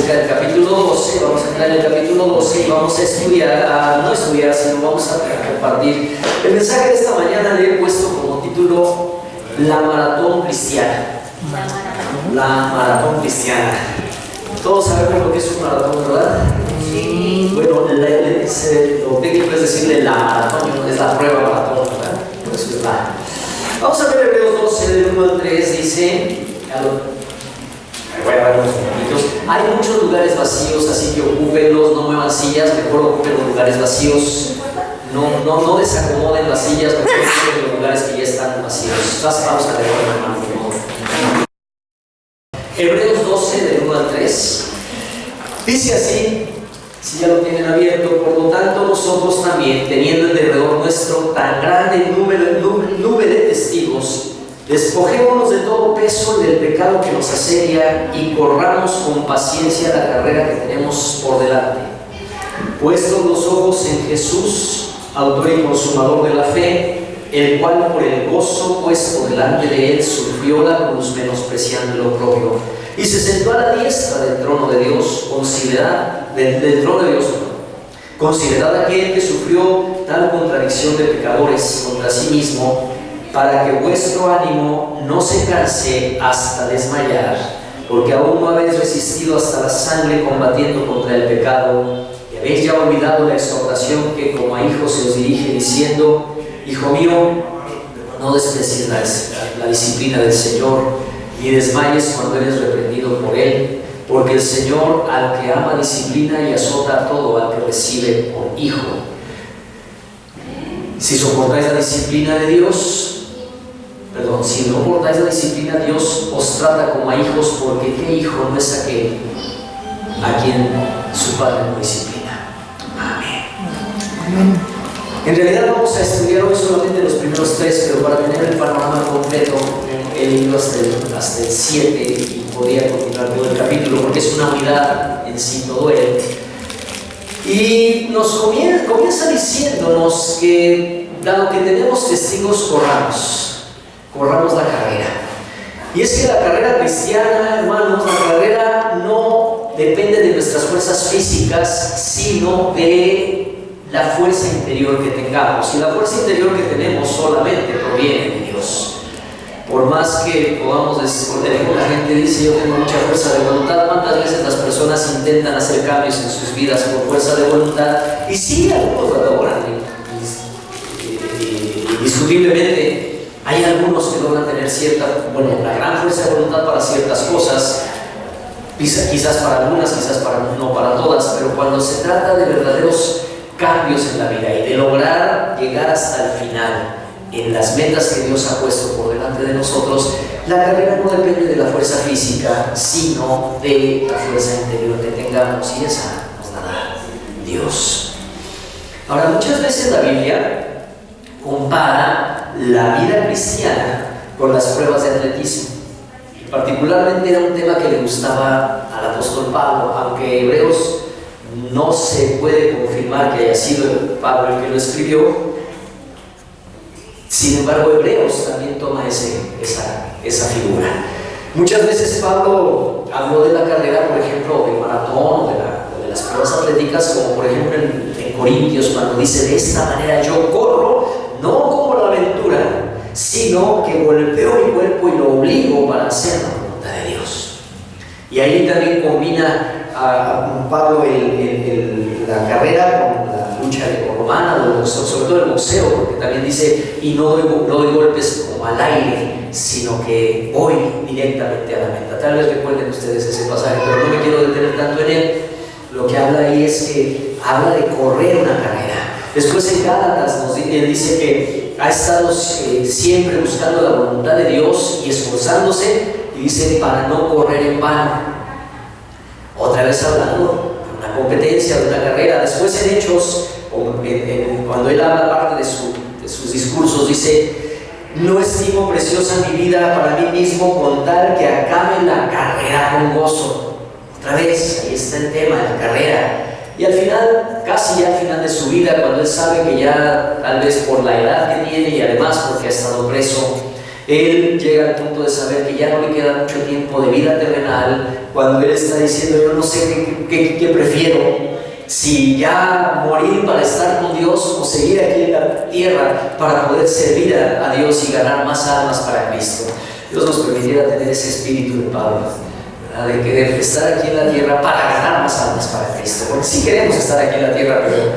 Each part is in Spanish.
buscar el capítulo 12, vamos a entrar en el capítulo 12 y vamos a estudiar, no estudiar, sino vamos a compartir. El mensaje de esta mañana le he puesto como título La Maratón Cristiana. La Maratón Cristiana. Todos sabemos lo que es un maratón, ¿verdad? Sí. Bueno, lo técnico es decirle la maratón, no es la prueba maratón, ¿verdad? Por eso es la. Vamos a ver Hebreos 12, del 1 al 3, dice. Voy a ver unos minutitos. Hay muchos lugares vacíos, así que ocúpenlos, no muevan sillas, mejor ocupen los lugares vacíos. No desacomoden las sillas, mejor ocupen los lugares que ya están vacíos. Vamos a leer, hermano, por favor. Hebreos 12, del 1 al 3. Dice así, si ya lo tienen abierto: por lo tanto nosotros también, teniendo en derredor nuestro tan grande nube de testigos, despojémonos de todo peso y del pecado que nos asedia y corramos con paciencia la carrera que tenemos por delante. Puestos los ojos en Jesús, autor y consumador de la fe, el cual por el gozo puesto delante de él sufrió la cruz, menospreciando el oprobio, y se sentó a la diestra del trono de Dios. Considerad aquel que sufrió tal contradicción de pecadores contra sí mismo, para que vuestro ánimo no se canse hasta desmayar, porque aún no habéis resistido hasta la sangre combatiendo contra el pecado, y habéis ya olvidado la exhortación que como a hijos se os dirige, diciendo: Hijo mío, no desprecies la disciplina del Señor, ni desmayes cuando eres reprendido por Él, porque el Señor al que ama disciplina y azota a todo al que recibe por hijo. Si no soportáis la disciplina, Dios os trata como a hijos, porque ¿qué hijo no es aquel a quien su padre no disciplina? Amén. En realidad vamos a estudiar hoy solamente los primeros 3, pero para tener el panorama completo he ido hasta el 7 y podría continuar todo el capítulo, porque es una unidad en sí todo él. Y nos comienza diciéndonos que, dado que tenemos testigos, corramos la carrera. Y es que la carrera cristiana, hermanos, la carrera no depende de nuestras fuerzas físicas, sino de la fuerza interior que tengamos. Y la fuerza interior que tenemos solamente proviene de Dios. Por más que podamos decir, la gente dice: yo tengo mucha fuerza de voluntad. ¿Cuántas veces las personas intentan hacer cambios en sus vidas por fuerza de voluntad? Y sí, algunos lo logran. Indiscutiblemente hay algunos que logran tener la gran fuerza de voluntad para ciertas cosas, quizás para algunas, quizás no para todas, pero cuando se trata de verdaderos cambios en la vida y de lograr llegar hasta el final en las metas que Dios ha puesto por delante de nosotros, la carrera no depende de la fuerza física, sino de la fuerza interior que tengamos, y esa nos la da Dios. Ahora, muchas veces la Biblia compara la vida cristiana con las pruebas de atletismo. Y particularmente era un tema que le gustaba al apóstol Pablo, aunque Hebreos no se puede confirmar que haya sido Pablo el que lo escribió. Sin embargo, Hebreos también toma esa figura. Muchas veces Pablo habló de la carrera, por ejemplo, del maratón o de las pruebas atléticas, como por ejemplo en Corintios, cuando dice: de esta manera yo corro, no como la aventura, sino que golpeo mi cuerpo y lo obligo para hacer la voluntad de Dios. Y ahí también combina a Pablo la carrera con la lucha romana, sobre todo el boxeo, porque también dice: y no doy golpes como al aire, sino que voy directamente a la meta. Tal vez recuerden ustedes ese pasaje, pero no me quiero detener tanto en él. Lo que habla ahí es que habla de correr una carrera. Después en Gálatas él dice que ha estado siempre buscando la voluntad de Dios y esforzándose, y dice: para no correr en vano. Otra vez hablando de una competencia, de una carrera. Después en Hechos, cuando él habla parte de sus discursos, dice: no estimo preciosa mi vida para mí mismo, con tal que acabe la carrera con gozo. Otra vez, ahí está el tema de la carrera. Y al final, casi ya al final de su vida, cuando él sabe que ya, tal vez por la edad que tiene y además porque ha estado preso, él llega al punto de saber que ya no le queda mucho tiempo de vida terrenal, cuando Él está diciendo: yo no sé qué prefiero, si ya morir para estar con Dios o seguir aquí en la tierra para poder servir a Dios y ganar más almas para Cristo. Dios nos permitiera tener ese espíritu de Pablo, ¿verdad? De querer estar aquí en la tierra para ganar más almas para Cristo, porque sí queremos estar aquí en la tierra, pero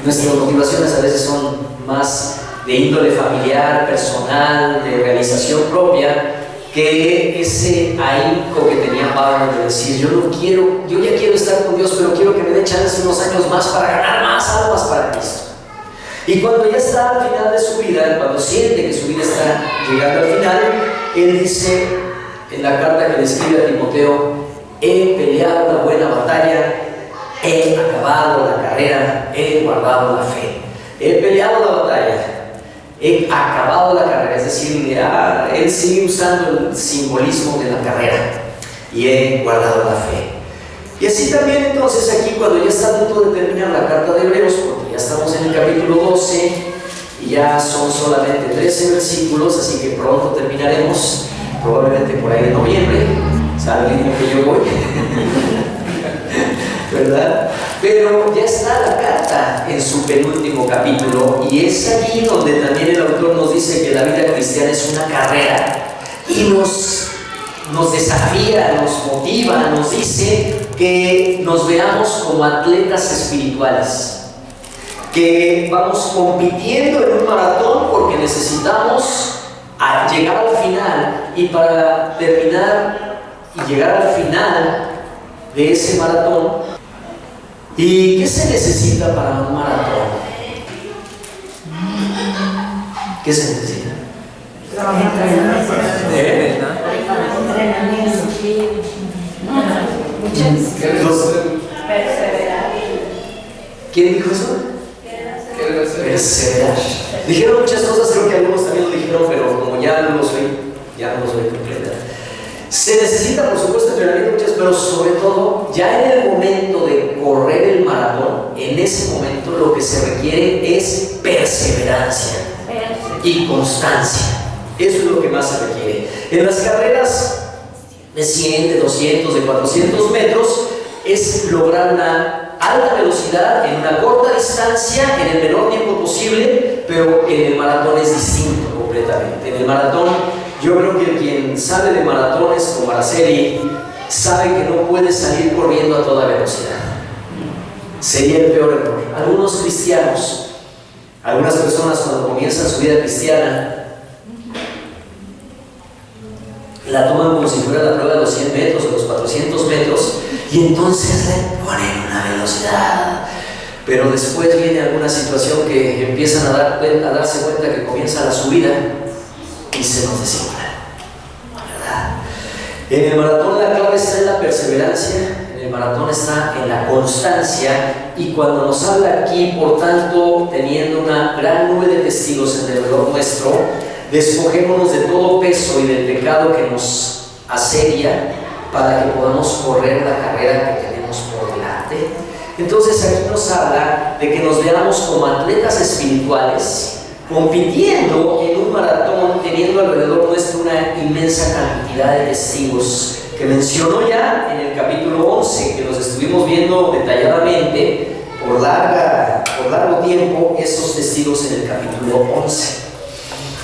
nuestras motivaciones a veces son más de índole familiar, personal, de realización propia, que ese ahínco que tenía Pablo de decir: yo ya quiero estar con Dios, pero quiero que me dé chance unos años más para ganar más almas para Cristo. Y cuando ya está al final de su vida, cuando siente que su vida está llegando al final, él dice en la carta que le escribe a Timoteo: he peleado la buena batalla, he acabado la carrera, he guardado la fe. He peleado la batalla, he acabado la carrera, es decir, él sigue usando el simbolismo de la carrera, y he guardado la fe. Y así también entonces aquí, cuando ya está a punto de terminar la carta de Hebreos, porque ya estamos en el capítulo 12 y ya son solamente 13 versículos, así que pronto terminaremos, probablemente por ahí de noviembre, sabe el ritmo que yo voy, ¿verdad? Pero ya está la carta en su penúltimo capítulo, y es allí donde también el autor nos dice que la vida cristiana es una carrera, y nos desafía, nos motiva, nos dice que nos veamos como atletas espirituales, que vamos compitiendo en un maratón porque necesitamos llegar al final, y para terminar y llegar al final de ese maratón. ¿Y qué se necesita para un maratón? ¿Qué se necesita? ¿Quién dijo eso? Perseverar. Dijeron muchas cosas, creo que algunos también lo dijeron, pero como ya no los oí completar. Se necesita, por supuesto, entrenamiento muchas, pero sobre todo, ya en el momento de correr el maratón, en ese momento lo que se requiere es perseverancia y constancia. Eso es lo que más se requiere. En las carreras de 100, de 200, de 400 metros, es lograr una alta velocidad en una corta distancia, en el menor tiempo posible, pero en el maratón es distinto completamente. En el maratón, yo creo que quien sabe de maratones como Araceli sabe que no puede salir corriendo a toda velocidad. Sería el peor error. Algunos cristianos, algunas personas cuando comienzan su vida cristiana, la toman como si fuera la prueba de los 100 metros o los 400 metros, y entonces le ponen una velocidad. Pero después viene alguna situación que empiezan a darse cuenta que comienza la subida y se nos desinfla, ¿verdad? En el maratón la clave está en la perseverancia, en el maratón está en la constancia, y cuando nos habla aquí, por tanto, teniendo una gran nube de testigos en alrededor nuestro, despojémonos de todo peso y del pecado que nos asedia, para que podamos correr la carrera que tenemos por delante. Entonces aquí nos habla de que nos veamos como atletas espirituales, compitiendo en un maratón, teniendo alrededor nuestro una inmensa cantidad de testigos que mencionó ya en el capítulo 11, que los estuvimos viendo detalladamente por largo tiempo, esos testigos en el capítulo 11.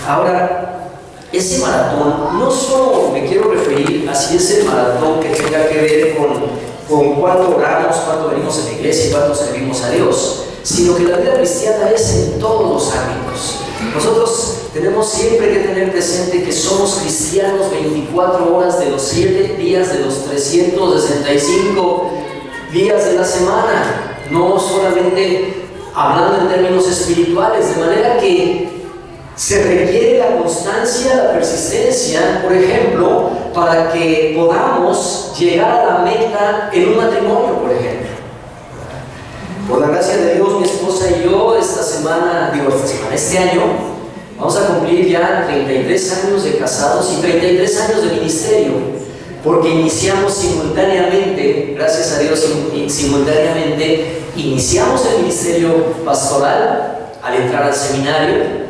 Ahora, ese maratón, no solo me quiero referir a si es el maratón que tenga que ver con cuánto oramos, cuánto venimos a la iglesia y cuánto servimos a Dios, sino que la vida cristiana es en todos los ámbitos. Nosotros tenemos siempre que tener presente que somos cristianos 24 horas de los 7 días de los 365 días de la semana, no solamente hablando en términos espirituales, de manera que se requiere la constancia, la persistencia, por ejemplo, para que podamos llegar a la meta en un matrimonio, por ejemplo. Por la gracia de Dios, mi esposa y yo este año, vamos a cumplir ya 33 años de casados y 33 años de ministerio, porque iniciamos simultáneamente, gracias a Dios, simultáneamente iniciamos el ministerio pastoral al entrar al seminario,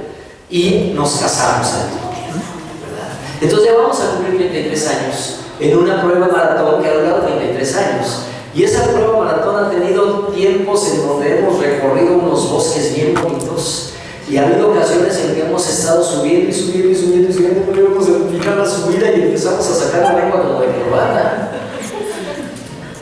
y nos casamos al mismo tiempo, ¿verdad? Entonces ya vamos a cumplir 33 años en una prueba maratón que ha durado 33 años. Y esa prueba maratón ha tenido tiempos en donde hemos recorrido unos bosques bien bonitos. Y ha habido ocasiones en que hemos estado subiendo y subiendo y subiendo y subiendo, y luego al final la subida y empezamos a sacar la lengua como de corbata.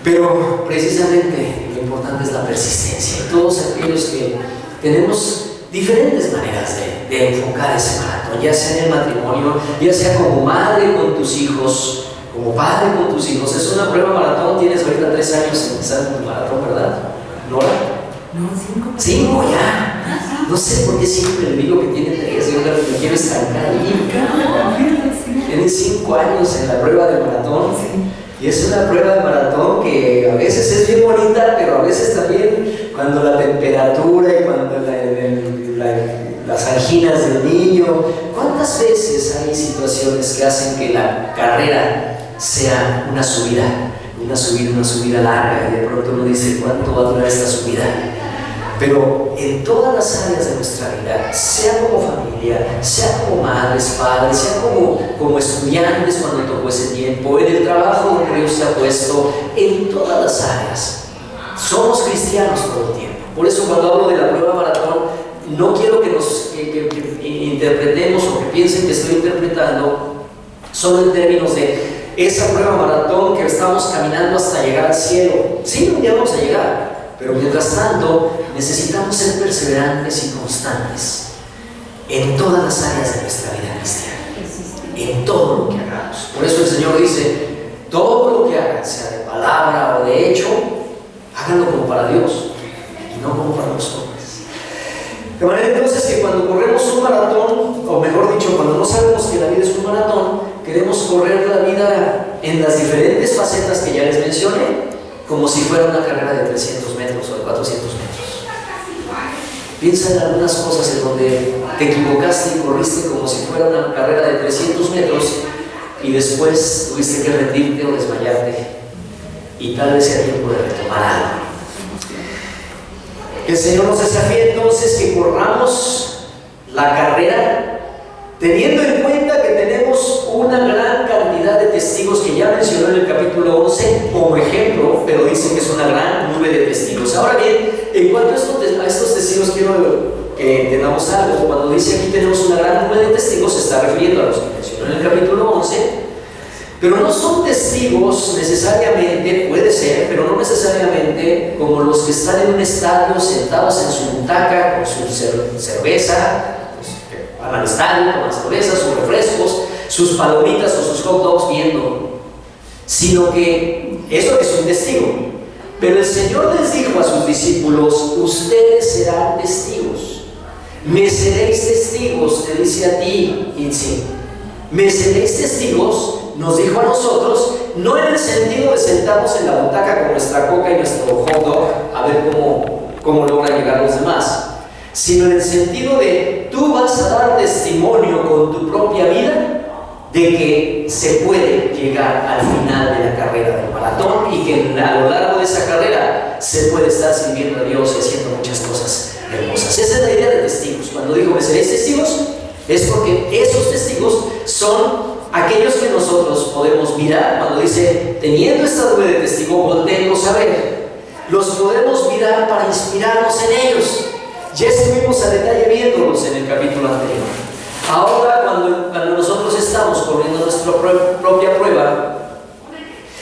Pero precisamente lo importante es la persistencia. Y todos aquellos que tenemos diferentes maneras de enfocar ese maratón, ya sea en el matrimonio, ya sea como madre con tus hijos, como padre con tus hijos. Es una prueba maratón. Tienes ahorita 3 años empezando el maratón, ¿verdad, Nora? No, 5. 5 ya. No sé por qué siempre le digo que tiene 3. Yo me quiero estancar ahí. Tienen 5 años en la prueba de maratón. Y es una prueba de maratón que a veces es bien bonita, pero a veces también cuando la temperatura y cuando las anginas del niño. ¿Cuántas veces hay situaciones que hacen que la carrera sea una subida larga, y de pronto uno dice, ¿cuánto va a durar esta subida? Pero en todas las áreas de nuestra vida, sea como familia, sea como madres, padres, sea como estudiantes cuando tocó ese tiempo, en el trabajo donde Dios se ha puesto, en todas las áreas, somos cristianos todo el tiempo. Por eso cuando hablo de la prueba maratón, no quiero que interpretemos o que piensen que estoy interpretando solo en términos de esa prueba maratón que estamos caminando hasta llegar al cielo. Sí, un día vamos a llegar, pero mientras tanto necesitamos ser perseverantes y constantes en todas las áreas de nuestra vida cristiana, en todo lo que hagamos. Por eso el Señor dice, todo lo que hagan, sea de palabra o de hecho, háganlo como para Dios y no como para los hombres. De manera entonces que cuando corremos un maratón, o mejor dicho, cuando no sabemos que la vida es un maratón, queremos correr la vida en las diferentes facetas que ya les mencioné, como si fuera una carrera de 300 metros o de 400 metros. Piensa en algunas cosas en donde te equivocaste y corriste como si fuera una carrera de 300 metros y después tuviste que rendirte o desmayarte, y tal vez sea tiempo de retomar algo. El Señor nos desafía entonces que corramos la carrera teniendo en cuenta que tenemos una gran cantidad de testigos que ya mencionó en el capítulo 11 como ejemplo, pero dice que es una gran nube de testigos. Ahora bien, en cuanto a estos testigos, quiero que entendamos algo. Cuando dice aquí tenemos una gran nube de testigos, se está refiriendo a los que mencionó en el capítulo 11, pero no son testigos necesariamente, puede ser, pero no necesariamente como los que están en un estadio sentados en su butaca con su cerveza, van al estadio, toman cerveza, sus refrescos, sus palomitas o sus hot dogs viendo, sino que eso es un testigo. Pero el Señor les dijo a sus discípulos, ustedes serán testigos, me seréis testigos, te dice a ti, Itzi, me seréis testigos. Nos dijo a nosotros, no en el sentido de sentarnos en la butaca con nuestra coca y nuestro hot dog a ver cómo logran llegar los demás, sino en el sentido de tú vas a dar testimonio con tu propia vida de que se puede llegar al final de la carrera del maratón y que a lo largo de esa carrera se puede estar sirviendo a Dios y haciendo muchas cosas hermosas. Esa es la idea de testigos. Cuando digo me seréis testigos, es porque esos testigos son aquellos que nosotros podemos mirar. Cuando dice, teniendo esta nube de testigos, volteemos a ver. Los podemos mirar para inspirarnos en ellos. Ya estuvimos a detalle viéndolos en el capítulo anterior. Ahora, cuando nosotros estamos corriendo nuestra propia prueba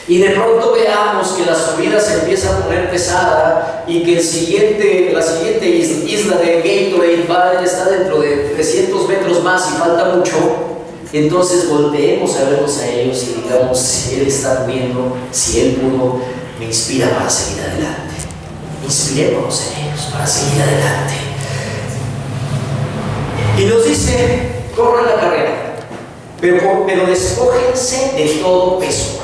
y de pronto veamos que la subida se empieza a poner pesada y que la siguiente isla de Gatorade está dentro de 300 metros más y falta mucho, entonces volteemos a verlos a ellos y digamos, si Él está pudiendo, si Él pudo, me inspira para seguir adelante. Inspirémonos en ellos para seguir adelante. Y nos dice, corran la carrera, pero despójense de todo peso.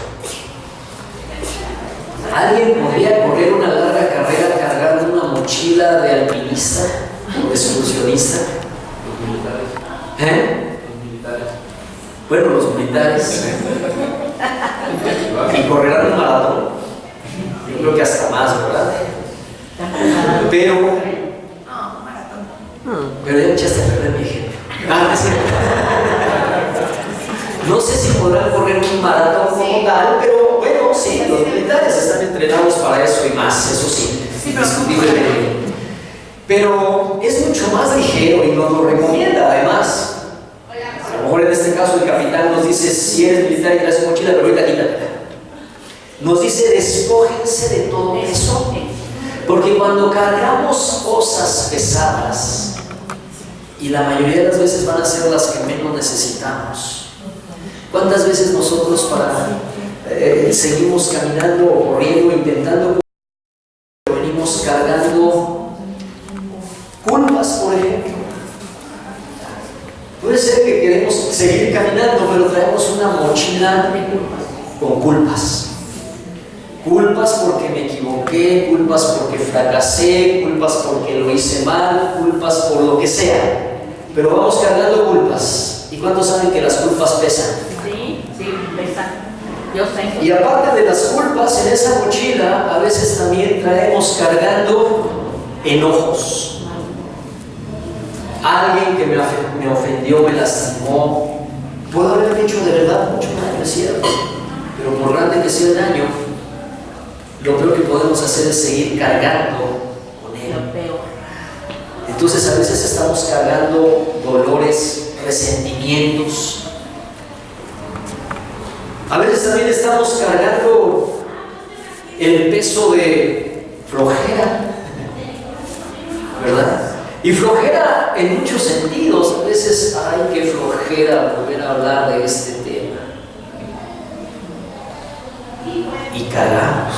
¿Alguien podría correr una larga carrera cargando una mochila de alpinista o de excursionista? Los militares. Bueno, los militares. Y correrán un maratón. Yo creo que hasta más, ¿verdad? Pero ya me echaste a perder mi ejemplo. No sé si podrán correr un maratón como tal, pero bueno, sí, los militares están entrenados para eso y más, eso sí, indiscutiblemente. Pero es mucho más ligero y nos lo recomienda además. A lo mejor en este caso el capitán nos dice, si eres militar y traes mochila, pero ahorita quítatela. Nos dice, despójense de todo eso, porque cuando cargamos cosas pesadas, y la mayoría de las veces van a ser las que menos necesitamos. ¿Cuántas veces nosotros seguimos caminando o corriendo, intentando, venimos cargando culpas, por ejemplo? Puede ser que queremos seguir caminando, pero traemos una mochila con culpas. Culpas porque me equivoqué, culpas porque fracasé, culpas porque lo hice mal, culpas por lo que sea. Pero vamos cargando culpas. ¿Y cuántos saben que las culpas pesan? Sí, pesan. Yo tengo. Y aparte de las culpas, en esa mochila a veces también traemos cargando enojos. Alguien que me ofendió, me lastimó. Puedo haber hecho de verdad mucho daño, es cierto. Pero por grande que sea el daño, lo peor que podemos hacer es seguir cargando con él. Lo peor. Entonces a veces estamos cargando dolores, resentimientos. A veces también estamos cargando el peso de flojera, ¿verdad? Y flojera en muchos sentidos. A veces, ay, qué flojera volver a hablar de este tema. Y cargamos.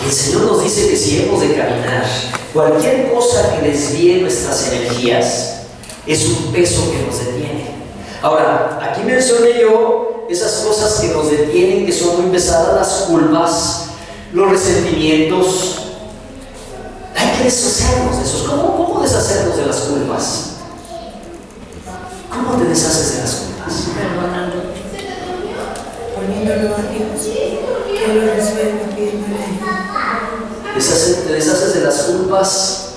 Y el Señor nos dice que si hemos de caminar, cualquier cosa que desvíe nuestras energías es un peso que nos detiene. Ahora, aquí mencioné yo esas cosas que nos detienen, que son muy pesadas, las culpas, los resentimientos. Hay que deshacernos de esos. ¿Cómo deshacernos de las culpas? ¿Cómo te deshaces de las culpas? Perdonando. Poniéndolo a Dios, que lo resuelva, pidiéndole ayuda. Te deshaces de las culpas,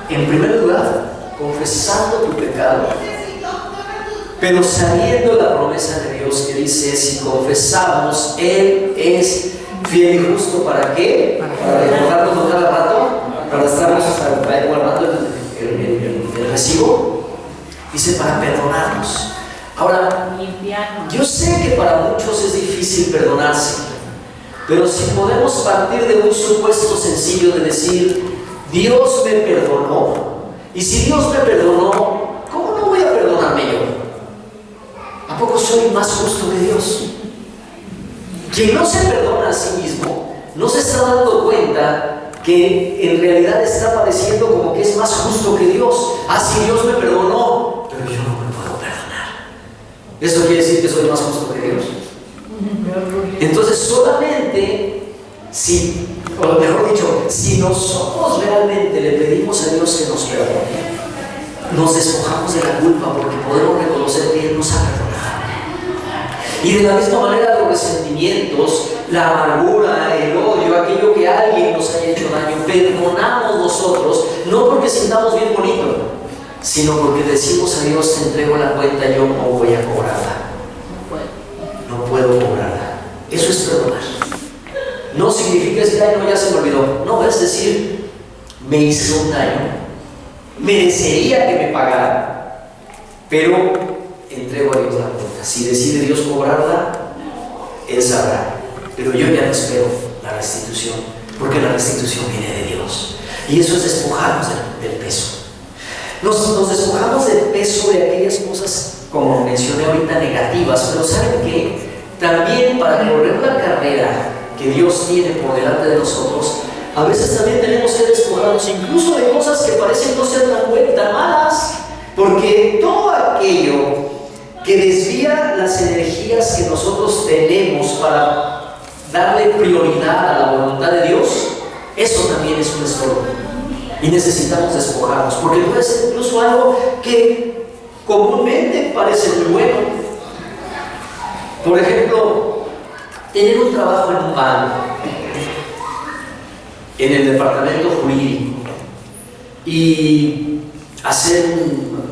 en primer lugar, confesando tu pecado, pero sabiendo la promesa de Dios que dice, si confesamos, Él es fiel y justo. ¿Para qué? Para recordarnos cada rato, para estarnos guardando el recibo. Dice, para perdonarnos. Ahora, yo sé que para muchos es difícil perdonarse, pero si podemos partir de un supuesto sencillo de decir, Dios me perdonó, y si Dios me perdonó, ¿cómo no voy a perdonarme yo? ¿A poco soy más justo que Dios? Quien no se perdona a sí mismo, no se está dando cuenta que en realidad está pareciendo como que es más justo que Dios. Ah, si Dios me perdonó, pero yo no me puedo perdonar. ¿Eso quiere decir que soy más justo que Dios? Entonces solamente o mejor dicho, si nosotros realmente le pedimos a Dios que nos perdone, nos despojamos de la culpa porque podemos reconocer que Él nos ha perdonado. Y de la misma manera los resentimientos, la amargura, el odio, aquello que alguien nos haya hecho daño, perdonamos nosotros, no porque sintamos bien bonito, sino porque decimos a Dios, te entrego la cuenta, yo no voy a cobrarla. No puedo cobrarla. Eso es perdonar. No significa decir, ay, no, ya se me olvidó. No, es decir, me hizo un daño, merecería que me pagara, pero entrego a Dios la cuenta. Si decide Dios cobrarla, Él sabrá. Pero yo ya no espero la restitución, porque la restitución viene de Dios. Y eso es despojarnos del peso. Nos despojamos del peso de aquellas cosas, como mencioné ahorita, negativas. Pero ¿saben qué? También para correr la carrera que Dios tiene por delante de nosotros, a veces también tenemos que despojarnos incluso de cosas que parecen no ser tan malas, porque todo aquello que desvía las energías que nosotros tenemos para darle prioridad a la voluntad de Dios, eso también es un estorbo y necesitamos despojarnos, porque puede ser incluso algo que comúnmente parece muy bueno. Por ejemplo, tener un trabajo en un banco, en el departamento jurídico, y hacer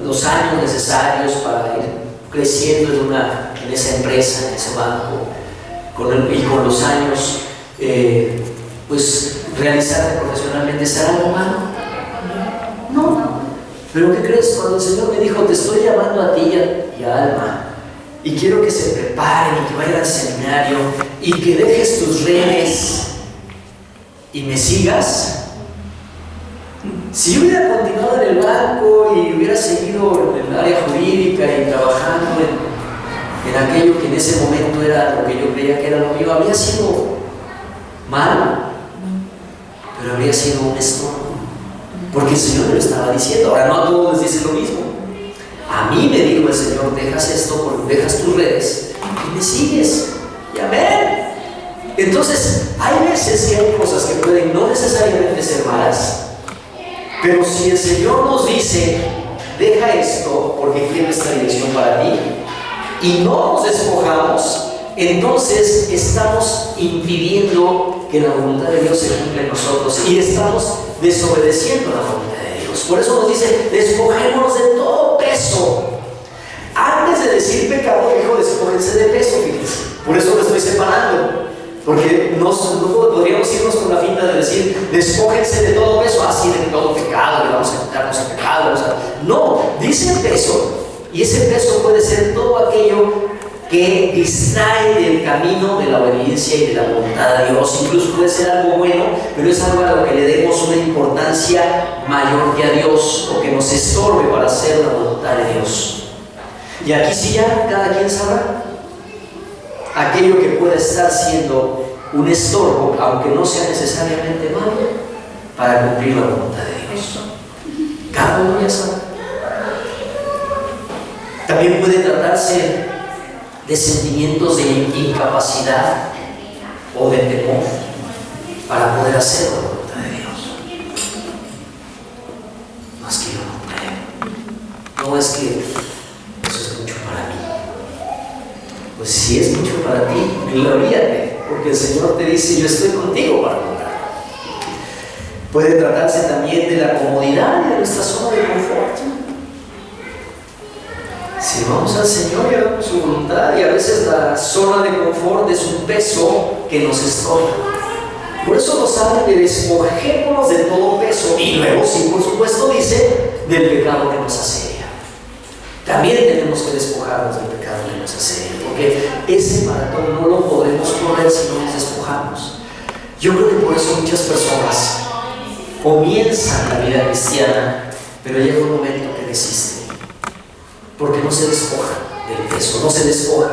los años necesarios para ir creciendo en esa empresa, en ese banco, y con los años, pues realizarte profesionalmente, ¿será algo malo? No. Pero ¿qué crees? Cuando el Señor me dijo, te estoy llamando a ti y a Alma, y quiero que se preparen y que vayan al seminario y que dejes tus redes y me sigas. Si yo hubiera continuado en el banco y hubiera seguido en el área jurídica y trabajando en aquello que en ese momento era lo que yo creía que era lo mío, habría sido malo, pero habría sido un estorbo, porque el Señor me lo estaba diciendo. Ahora no a todos les dice lo mismo. A mí me dijo el Señor, dejas esto, dejas tus redes y me sigues. Y amén. Entonces hay veces que hay cosas que pueden no necesariamente ser malas, pero si el Señor nos dice, deja esto porque quiero esta dirección para ti, y no nos despojamos, entonces estamos impidiendo que la voluntad de Dios se cumpla en nosotros y estamos desobedeciendo la voluntad de Dios. Por eso nos dice, despojémonos de todo peso. Antes de decir pecado, dijo, despójense de peso, fíjense. Por eso lo estoy separando, porque no podríamos irnos con la finta de decir, despójense de todo peso, así de todo pecado, vamos a quitarnos el pecado. No, dice peso. Y ese peso puede ser todo aquello que distrae del camino de la obediencia y de la voluntad de Dios. Incluso puede ser algo bueno, pero es algo a lo que le demos una importancia mayor que a Dios, o que nos estorbe para hacer la voluntad de Dios. Y aquí sí ya cada quien sabrá aquello que pueda estar siendo un estorbo, aunque no sea necesariamente malo, para cumplir la voluntad de Dios. Cada uno ya sabe. También puede tratarse de sentimientos de incapacidad o de temor para poder hacer la voluntad de Dios. No es que yo no puedo, no es que eso es mucho para mí. Pues si es mucho para ti, gloríate, porque el Señor te dice, yo estoy contigo para lograrlo. Puede tratarse también de la comodidad y de nuestra zona de confort. Si vamos al Señor y hagamos su voluntad, y a veces la zona de confort es un peso que nos estorba. Por eso nos habla de despojémonos de todo peso, y luego sí, por supuesto, dice del pecado que nos asedia. También tenemos que despojarnos del pecado que nos asedia, porque ese maratón no lo podremos correr si no nos despojamos. Yo creo que por eso muchas personas comienzan la vida cristiana, pero llega un momento que desisten, porque no se despojan del peso, no se despojan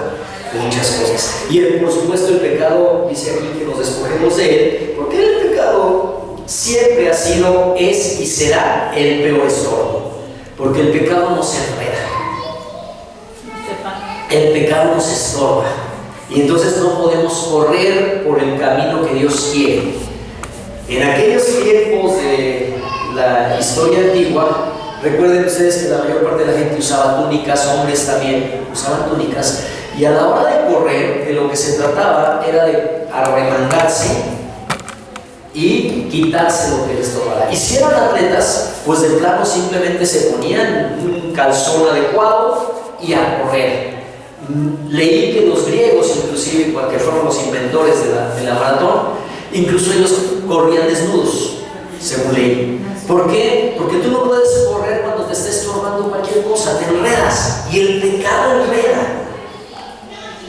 de muchas cosas. Y por supuesto el pecado, dice aquí que nos despojemos de él, porque el pecado siempre ha sido, es y será el peor estorbo, porque el pecado nos enreda, el pecado nos estorba, y entonces no podemos correr por el camino que Dios quiere. En aquellos tiempos de la historia antigua, recuerden ustedes que la mayor parte de la gente usaba túnicas, hombres también usaban túnicas, y a la hora de correr, de lo que se trataba era de arremangarse y quitarse lo que les tocaba. Y si eran atletas, pues de plano simplemente se ponían un calzón adecuado y a correr. Leí que los griegos, inclusive, que fueron los inventores de la maratón, incluso ellos corrían desnudos, según leí. ¿Por qué? Porque tú no puedes correr cuando te estés estorbando cualquier cosa, te enredas, y el pecado enreda.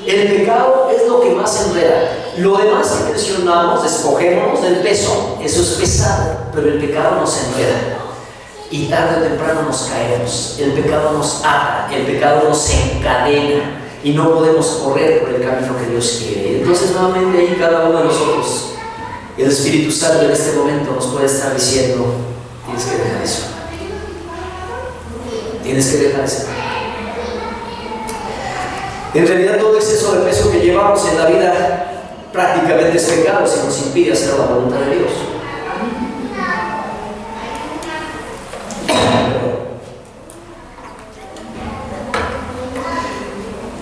El pecado es lo que más enreda. Lo demás que mencionamos, despojémonos del peso, eso es pesado, pero el pecado nos enreda. Y tarde o temprano nos caemos. El pecado nos ata, el pecado nos encadena, y no podemos correr por el camino que Dios quiere. Entonces nuevamente ahí cada uno de nosotros, el Espíritu Santo en este momento nos puede estar diciendo, tienes que dejar eso. Tienes que dejar eso. En realidad todo exceso de peso que llevamos en la vida prácticamente es pecado si nos impide hacer la voluntad de Dios.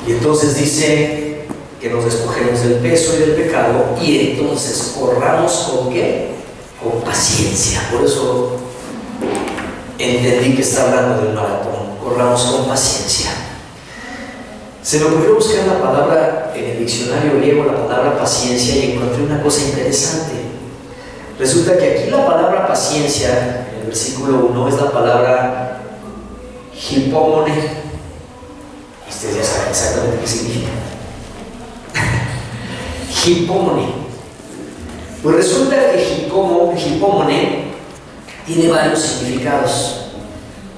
Y entonces dice que nos despojemos del peso y del pecado, y entonces corramos ¿con qué? Con paciencia. Por eso entendí que está hablando del maratón. Corramos con paciencia. Se me ocurrió buscar la palabra en el diccionario griego, la palabra paciencia, y encontré una cosa interesante. Resulta que aquí la palabra paciencia, en el versículo 1, es la palabra hipómone. Ustedes ya saben exactamente qué significa. Hipómone. Pues resulta que hipómone tiene varios significados.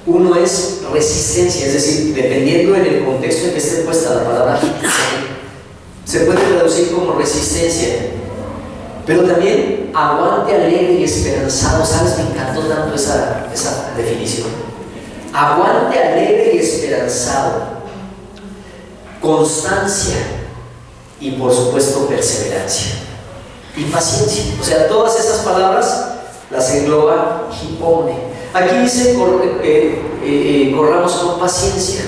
Uno es resistencia, es decir, dependiendo en el contexto en que esté puesta la palabra, se puede traducir como resistencia, pero también aguante alegre y esperanzado. ¿Sabes? Me encantó tanto esa definición. Aguante alegre y esperanzado, constancia y por supuesto perseverancia y paciencia. O sea, todas esas palabras las engloba hipómone. Aquí dice corramos con paciencia,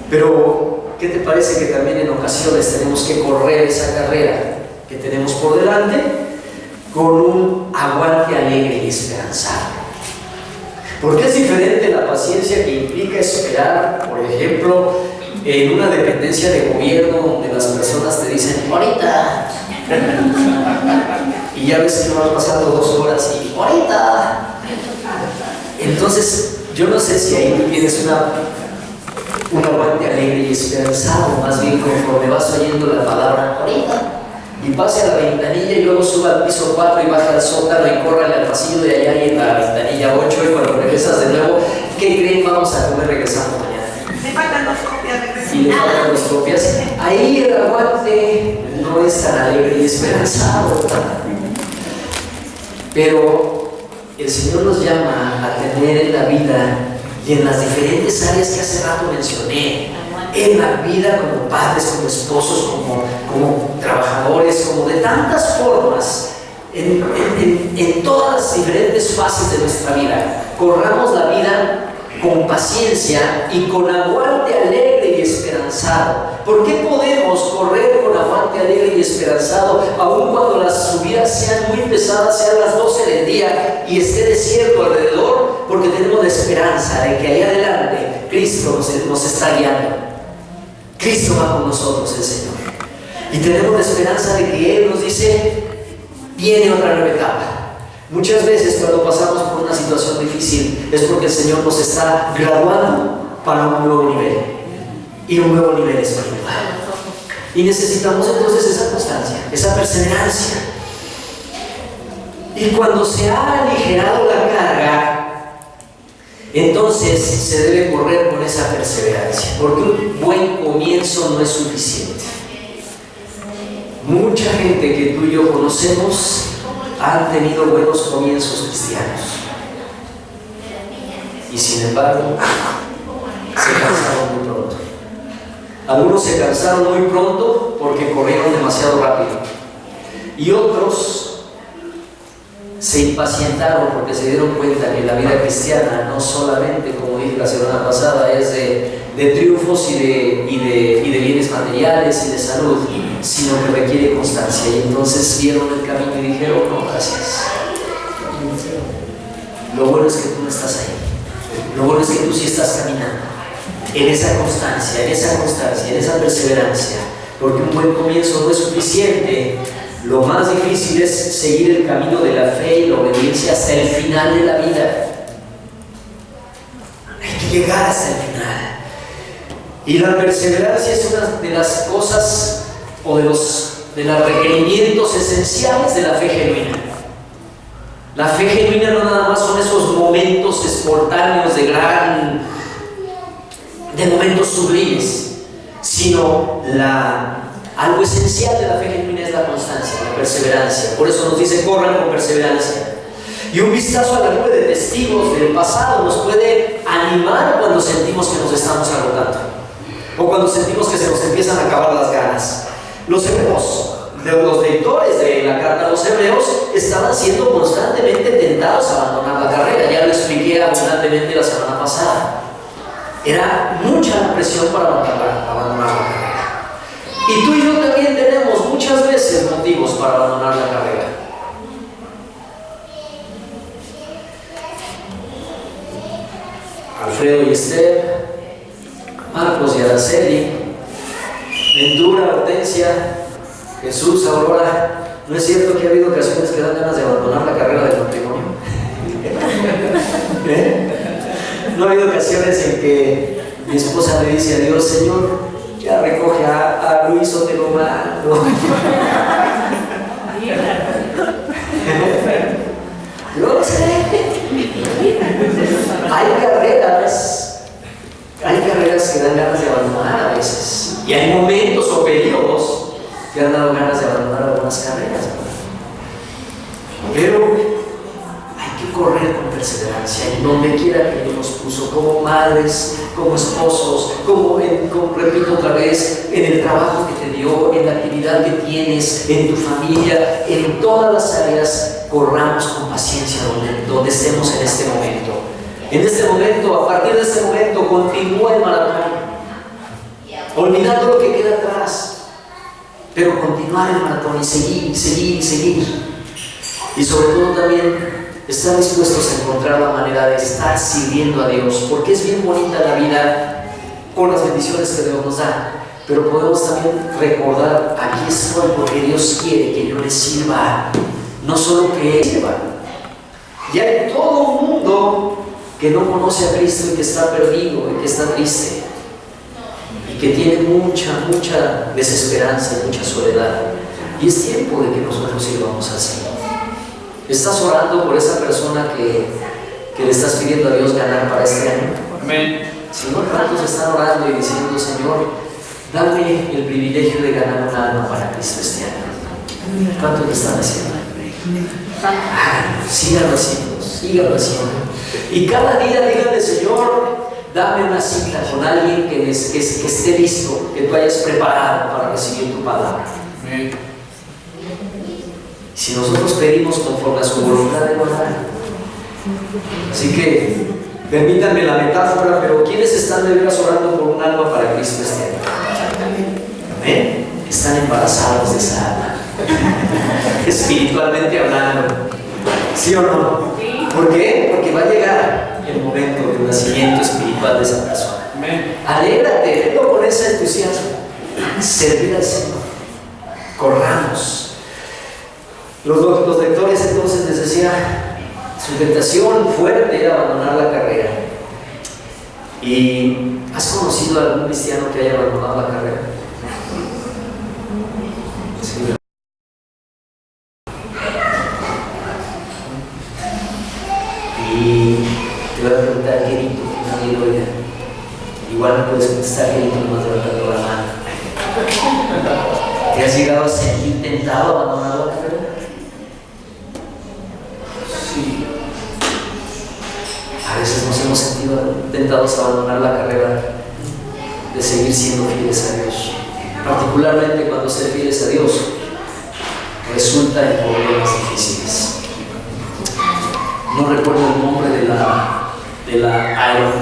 pero ¿qué te parece que también en ocasiones tenemos que correr esa carrera que tenemos por delante con un aguante alegre y esperanzado? Porque es diferente la paciencia que implica esperar, por ejemplo, en una dependencia de gobierno donde las personas te dicen ahorita, y ya ves que van pasando 2 horas y ahorita. Entonces, yo no sé si ahí tú tienes un aguante alegre y esperanzado, más bien conforme vas oyendo la palabra ahorita, y pase a la ventanilla y luego suba al piso 4 y baja al sótano y córrale al pasillo de allá y en la ventanilla 8, y cuando regresas de nuevo, ¿qué creen? Vamos a comer regresando mañana. Me faltan 2 copias de Y le faltan 2 copias. Ahí el aguante no es tan alegre y esperanzado, pero el Señor nos llama a tener en la vida y en las diferentes áreas que hace rato mencioné, en la vida como padres, como esposos, como trabajadores, como de tantas formas, en todas las diferentes fases de nuestra vida. Corramos la vida con paciencia y con aguante alegre y esperanzado. ¿Por qué podemos correr con aguante alegre y esperanzado aun cuando las subidas sean muy pesadas, sean las 12 del día y esté desierto alrededor? Porque tenemos la esperanza de que allá adelante Cristo nos está guiando. Cristo va con nosotros, el Señor. Y tenemos la esperanza de que Él nos dice, viene otra nueva etapa. Muchas veces cuando pasamos por una situación difícil es porque el Señor nos está graduando para un nuevo nivel y un nuevo nivel espiritual. Y necesitamos entonces esa constancia, esa perseverancia. Y cuando se ha aligerado la carga, entonces se debe correr con esa perseverancia, porque un buen comienzo no es suficiente. Mucha gente que tú y yo conocemos han tenido buenos comienzos cristianos y sin embargo se cansaron muy pronto. Algunos se cansaron muy pronto porque corrieron demasiado rápido y otros se impacientaron porque se dieron cuenta que la vida cristiana no solamente, como dije la semana pasada, es de triunfos y de bienes materiales y de salud, sino que requiere constancia. Y entonces vieron el camino y dijeron, no, gracias. Lo bueno es que tú no estás ahí. Lo bueno es que tú sí estás caminando en esa constancia, en esa perseverancia, porque un buen comienzo no es suficiente. Lo más difícil es seguir el camino de la fe y la obediencia hasta el final de la vida. Hay que llegar hasta el final. Y la perseverancia es una de las cosas o de los requerimientos esenciales de la fe genuina. La fe genuina no nada más son esos momentos espontáneos de momentos sublimes, sino algo esencial de la fe genuina es la constancia, la perseverancia. Por eso nos dice, corran con perseverancia. Y un vistazo a la nube de testigos del pasado nos puede animar cuando sentimos que nos estamos agotando, o cuando sentimos que se nos empiezan a acabar las ganas. Los lectores de la carta a los hebreos estaban siendo constantemente tentados a abandonar la carrera. Ya lo expliqué abundantemente la semana pasada. Era mucha la presión para abandonar la carrera. Y tú y yo también tenemos muchas veces motivos para abandonar la carrera. Alfredo y Esther, Marcos y Araceli, Jesús, Aurora, ¿no es cierto que ha habido ocasiones que dan ganas de abandonar la carrera del matrimonio? ¿No ha habido ocasiones en que mi esposa le dice a Dios, Señor, ya recoge a Luis o te lo mando? Yo lo sé. Hay carreras que dan ganas de abandonar a veces. Y hay momentos o periodos que han dado ganas de abandonar algunas carreras. Pero hay que correr con perseverancia en donde quiera que Dios nos puso, como madres, como esposos, como repito otra vez, en el trabajo que te dio, en la actividad que tienes, en tu familia, en todas las áreas. Corramos con paciencia donde estemos en este momento. En este momento, a partir de este momento, continúa el maratón, olvidando lo que queda atrás, pero continuar el maratón y seguir. Y sobre todo también estar dispuestos a encontrar la manera de estar sirviendo a Dios, porque es bien bonita la vida con las bendiciones que Dios nos da, pero podemos también recordar, aquí estoy porque Dios quiere que yo le sirva. No solo que Él sirva. Y hay todo un mundo que no conoce a Cristo y que está perdido y que está triste y que tiene mucha desesperanza y mucha soledad. Y es tiempo de que nosotros sirvamos así. ¿Estás orando por esa persona que le estás pidiendo a Dios ganar para este año? Amén. Señor, ¿cuántos están orando y diciendo, Señor, dame el privilegio de ganar un alma para Cristo este año? ¿Cuántos lo están haciendo? Síganlo haciendo. Y cada día díganle, Señor, dame una cita con alguien que esté listo, que tú hayas preparado para recibir tu palabra. Amén. Si nosotros pedimos conforme a su voluntad, de verdad. Así que permítanme la metáfora, pero ¿quiénes están de veras orando por un alma para Cristo este año? Amén. Están embarazados de esa alma. Espiritualmente hablando, ¿sí o no? Sí. ¿Por qué? Porque va a llegar el momento del nacimiento espiritual de esa persona. Amén. Alégrate, vengo con ese entusiasmo. Servir al Señor. Corramos. Los lectores entonces les decía, su tentación fuerte era abandonar la carrera. ¿Y has conocido a algún cristiano que haya abandonado la carrera? Sí. Y te voy a preguntar, querido, que nadie lo oiga. Igual no puedes contestar, querido, nomás levantando la mano. ¿Te has llegado a sentir tentado a abandonar la carrera? Sí. A veces nos hemos sentido tentados a abandonar la carrera de seguir siendo fieles a Dios. Particularmente cuando ser fieles a Dios resulta en problemas difíciles. No recuerdo el nombre de la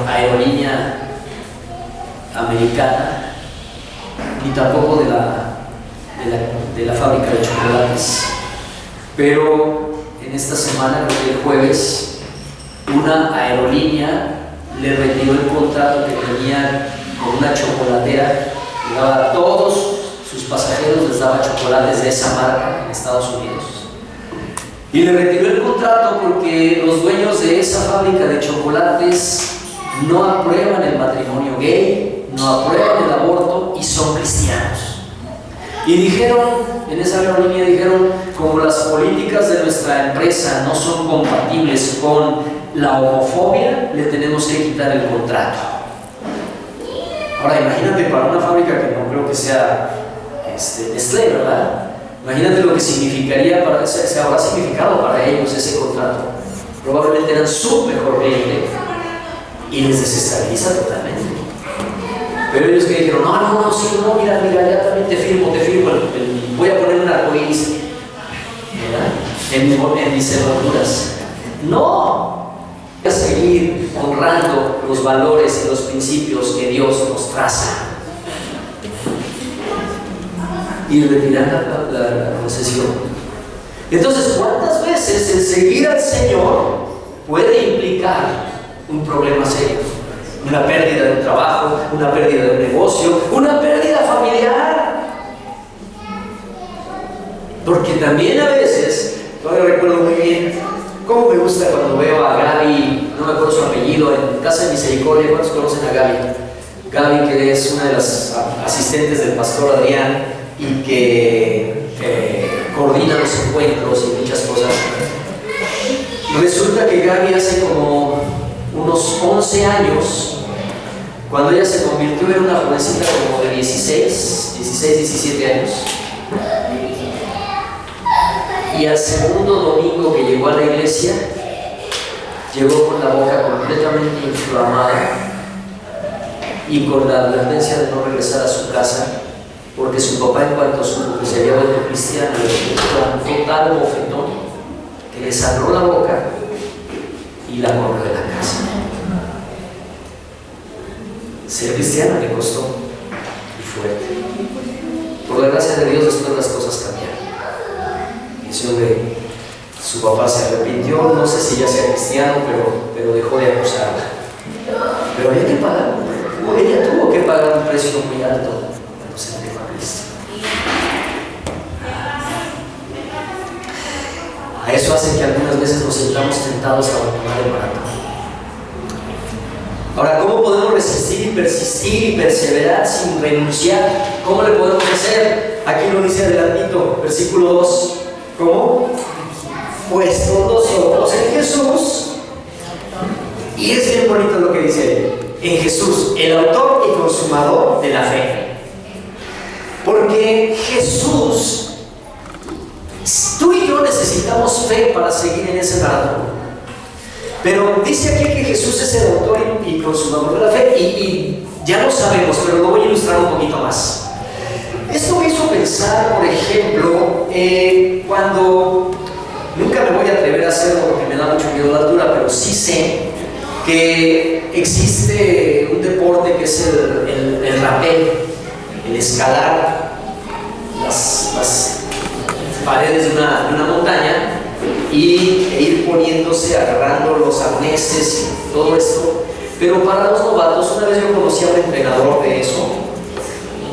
aerolínea americana, ni tampoco de la fábrica de chocolates, pero en esta semana, creo que el jueves, una aerolínea le retiró el contrato que tenía con una chocolatera, que daba a todos sus pasajeros, les daba chocolates de esa marca en Estados Unidos. Y le retiró el contrato porque los dueños de esa fábrica de chocolates no aprueban el matrimonio gay, no aprueban el aborto y son cristianos. Y dijeron, en esa aerolínea dijeron, como las políticas de nuestra empresa no son compatibles con la homofobia, le tenemos que quitar el contrato. Ahora imagínate para una fábrica que no creo que sea Nestlé, ¿verdad? Imagínate lo que significaría se habrá significado para ellos ese contrato. Probablemente eran su mejor cliente y les desestabiliza totalmente. Pero ellos que dijeron, no, sí, no, mira, ya también te firmo, voy a poner un arcoíris, ¿verdad? En mis cerraduras. No, voy a seguir honrando los valores y los principios que Dios nos traza. Y retirar la concesión. Entonces, ¿cuántas veces el seguir al Señor puede implicar un problema serio? Una pérdida de un trabajo, una pérdida de un negocio, una pérdida familiar. Porque también a veces, todavía recuerdo muy bien, cómo me gusta cuando veo a Gaby, no me acuerdo su apellido, en Casa de Misericordia. ¿Cuántos conocen a Gaby? Gaby, que es una de las asistentes del pastor Adrián y que coordina los encuentros y muchas cosas. Resulta que Gaby hace como unos 11 años, cuando ella se convirtió en una jovencita como de 16, 17 años, y al segundo domingo que llegó a la iglesia, llegó con la boca completamente inflamada y con la advertencia de no regresar a su casa, porque su papá, en cuanto supo que se había vuelto cristiano, le plantó tal bofetón que le sangró la boca y la corrió de la casa. Ser cristiano le costó y fuerte. Por la gracia de Dios, después las cosas cambiaron. Ese hombre, su papá se arrepintió, no sé si ya sea cristiano, pero dejó de acusarla. Pero había que pagar, ella tuvo que pagar un precio muy alto cuando se entregó a Cristo. A eso hace que algunas veces nos sintamos tentados a abandonar el maratón. Ahora, ¿cómo podemos resistir y persistir y perseverar sin renunciar? ¿Cómo le podemos hacer? Aquí lo dice adelantito, versículo 2. ¿Cómo? Puestos los ojos en Jesús. Y es bien bonito lo que dice ahí. En Jesús, el autor y consumador de la fe. Porque Jesús, tú y yo necesitamos fe para seguir en ese maratón. Pero dice aquí que Jesús es el autor y consumador de la fe, y ya lo sabemos, pero lo voy a ilustrar un poquito más. Esto me hizo pensar, por ejemplo, cuando, nunca me voy a atrever a hacerlo porque me da mucho miedo la altura, pero sí sé que existe un deporte que es el rappel, el escalar las paredes de una montaña e ir poniéndose, agarrando los arneses y todo esto. Pero para los novatos, una vez yo conocí a un entrenador de eso,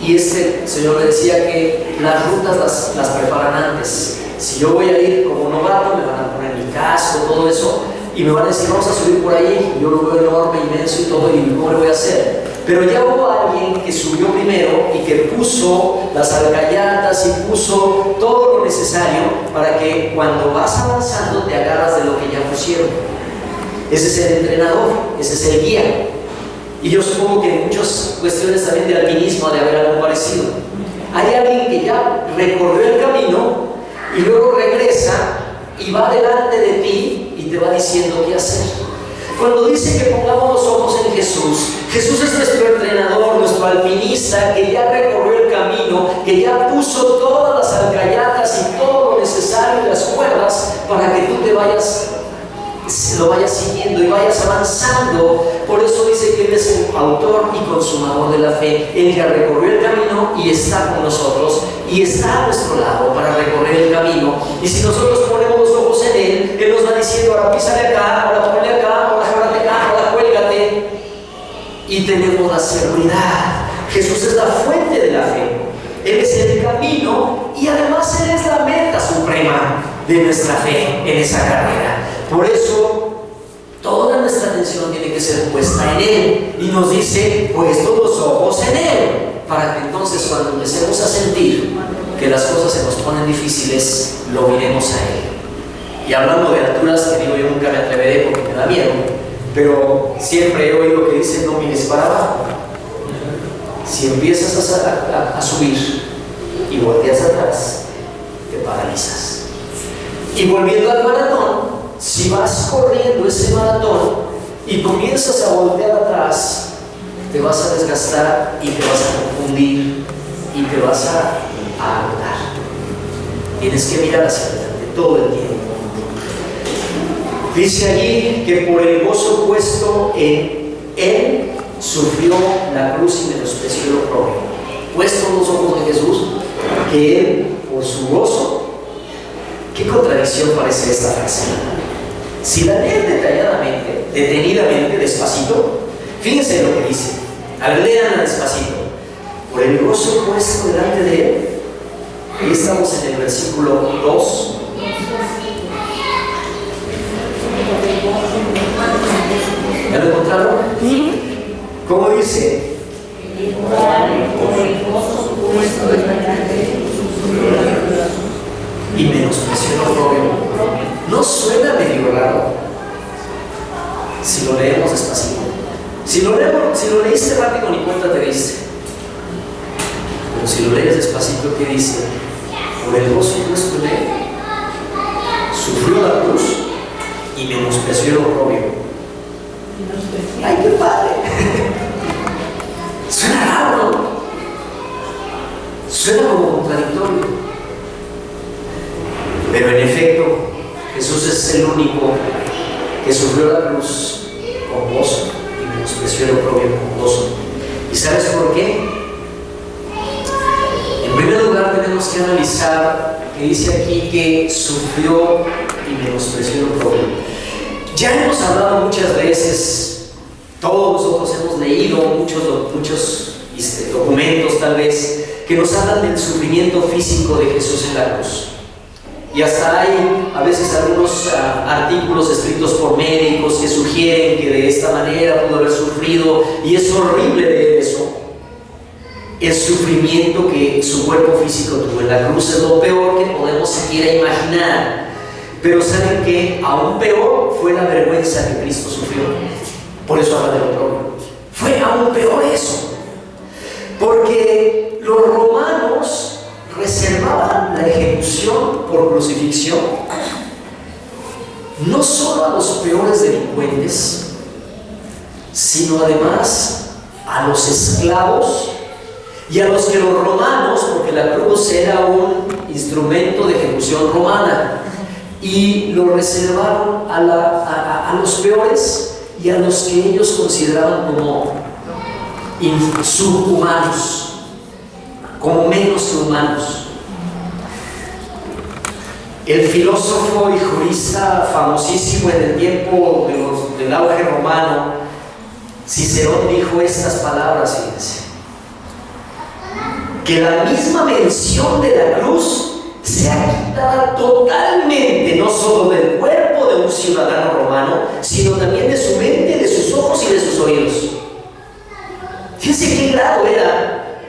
y este señor me decía que las rutas las preparan antes. Si yo voy a ir como novato, me van a poner mi casco, todo eso, y me van a decir, vamos a subir por ahí. Yo lo veo enorme, inmenso y todo, y ¿cómo le voy a hacer? Pero ya hubo alguien que subió primero y que puso las alcayatas y puso todo lo necesario para que cuando vas avanzando te agarras de lo que ya pusieron. Ese es el entrenador, ese es el guía. Y yo supongo que en muchas cuestiones también de alpinismo ha de haber algo parecido. Hay alguien que ya recorrió el camino y luego regresa y va delante de ti y te va diciendo qué hacer. Cuando dice que pongamos los ojos en Jesús, Jesús es nuestro entrenador, nuestro alpinista, que ya recorrió el camino, que ya puso todas las alcayatas y todo lo necesario y las cuerdas para que tú lo vayas siguiendo y vayas avanzando. Por eso dice que Él es el autor y consumador de la fe. Él ya recorrió el camino y está con nosotros y está a nuestro lado para recorrer el camino. Y si nosotros ponemos los ojos en Él, Él nos va diciendo, ahora písale acá, ahora ponle acá, ahora jálate acá, ahora cuélgate. Y tenemos la seguridad. Jesús es la fuente de la fe. Él es el camino y además Él es la meta suprema de nuestra fe en esa carrera. Por eso, toda nuestra atención tiene que ser puesta en Él. Y nos dice, puestos los ojos en Él. Para que entonces cuando empecemos a sentir que las cosas se nos ponen difíciles, lo miremos a Él. Y hablando de alturas, que digo, yo nunca me atreveré porque me da miedo. Pero siempre he oído que dicen, no mires para abajo. Si empiezas a subir y volteas atrás, te paralizas. Y volviendo al maratón, si vas corriendo ese maratón y comienzas a voltear atrás, te vas a desgastar y te vas a confundir y te vas a agotar. Tienes que mirar hacia adelante todo el tiempo. Dice allí que por el gozo puesto en Él sufrió la cruz y menospreció lo propio. Puestos los ojos de Jesús, que Él, por su gozo. ¿Qué contradicción parece esta frase? Si la leen detalladamente, detenidamente, despacito, fíjense lo que dice. A ver, léanla despacito. Por el gozo puesto delante de Él, Ahí estamos en el versículo 2. ¿Ya lo encontraron? ¿Cómo dice? Y menospreció el oprobio. ¿No suena medio raro? Si lo leemos despacito. Si lo leíste rápido, ni cuenta te diste. Pero si lo lees despacito, ¿qué dice? Por el gozo puesto en él, sufrió la cruz y menospreció el oprobio. ¡Ay, qué padre! Suena raro, ¿no? Suena como contradictorio. Pero en efecto, Jesús es el único que sufrió la cruz con gozo y menospreció el oprobio con gozo. ¿Y sabes por qué? En primer lugar, tenemos que analizar que dice aquí que sufrió y menospreció el oprobio. Ya hemos hablado muchas veces, todos nosotros hemos leído muchos documentos tal vez que nos hablan del sufrimiento físico de Jesús en la cruz. Y hasta hay a veces algunos artículos escritos por médicos que sugieren que de esta manera pudo haber sufrido, y es horrible leer eso. El sufrimiento que su cuerpo físico tuvo en la cruz es lo peor que podemos siquiera imaginar. Pero ¿saben qué? Aún peor fue la vergüenza que Cristo sufrió. Por eso habla del oprobio. Fue aún peor eso. Porque los romanos reservaban la ejecución por crucifixión no solo a los peores delincuentes, sino además a los esclavos y a los que los romanos, porque la cruz era un instrumento de ejecución romana, y lo reservaron a los peores y a los que ellos consideraban como subhumanos, como menos que humanos. El filósofo y jurista famosísimo en el tiempo del auge romano, Cicerón, dijo estas palabras, fíjense: que la misma mención de la cruz sea quitada totalmente, no solo del cuerpo de un ciudadano romano, sino también de su mente, de sus ojos y de sus oídos. Fíjense qué grado era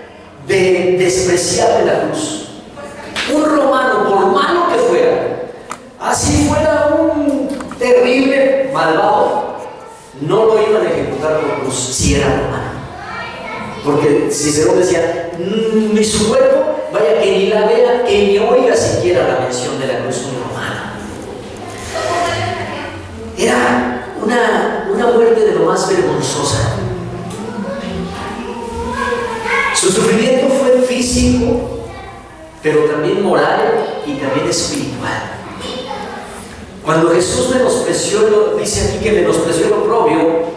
de despreciable la cruz. Un romano, por malo que fuera, así fuera un terrible malvado, no lo iban a ejecutar por cruz si era romano. Porque Cicerón decía, ni su cuerpo, vaya, que ni la vea, que ni oiga siquiera la mención de la cruz un romano. Era una muerte de lo más vergonzosa. Su sufrimiento fue físico, pero también moral y también espiritual. Cuando Jesús menospreció, dice aquí que menospreció el oprobio,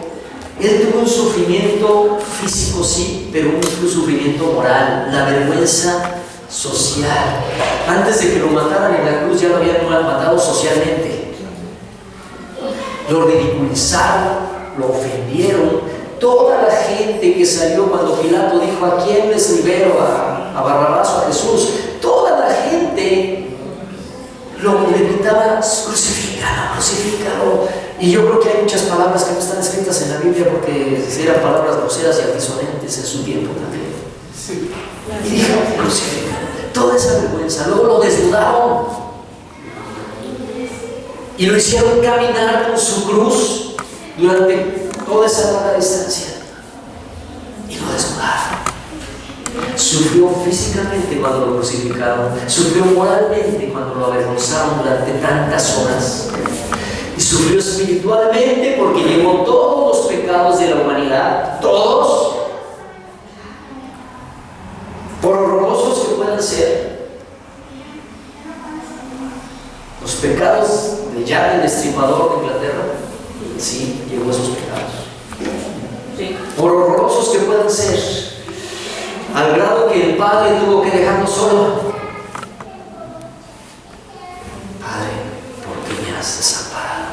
Él tuvo un sufrimiento físico, sí, pero un sufrimiento moral, la vergüenza social. Antes de que lo mataran en la cruz, ya lo habían matado socialmente. Lo ridiculizaron, lo ofendieron. Toda la gente que salió cuando Pilato dijo: ¿a quién les libero? ¿A Barrabás o a Jesús? Toda la gente le gritaba: crucifícalo, crucifícalo. Y yo creo que hay muchas palabras que no están escritas en la Biblia porque eran palabras groseras y altisonantes en su tiempo también. Sí. Y dijo: crucifícalo. Toda esa vergüenza. Luego lo desnudaron y lo hicieron caminar con su cruz durante toda esa larga distancia, y lo desnudaron. Sufrió físicamente cuando lo crucificaron, sufrió moralmente cuando lo avergonzaron durante tantas horas, y sufrió espiritualmente porque llevó todos los pecados de la humanidad, todos, por horrorosos que puedan ser. Los pecados de Jack el Destripador de Inglaterra, sí, llevó esos pecados. Sí. Por horrorosos que puedan ser, al grado que el Padre tuvo que dejarlo solo. Padre, ¿por qué me has desamparado?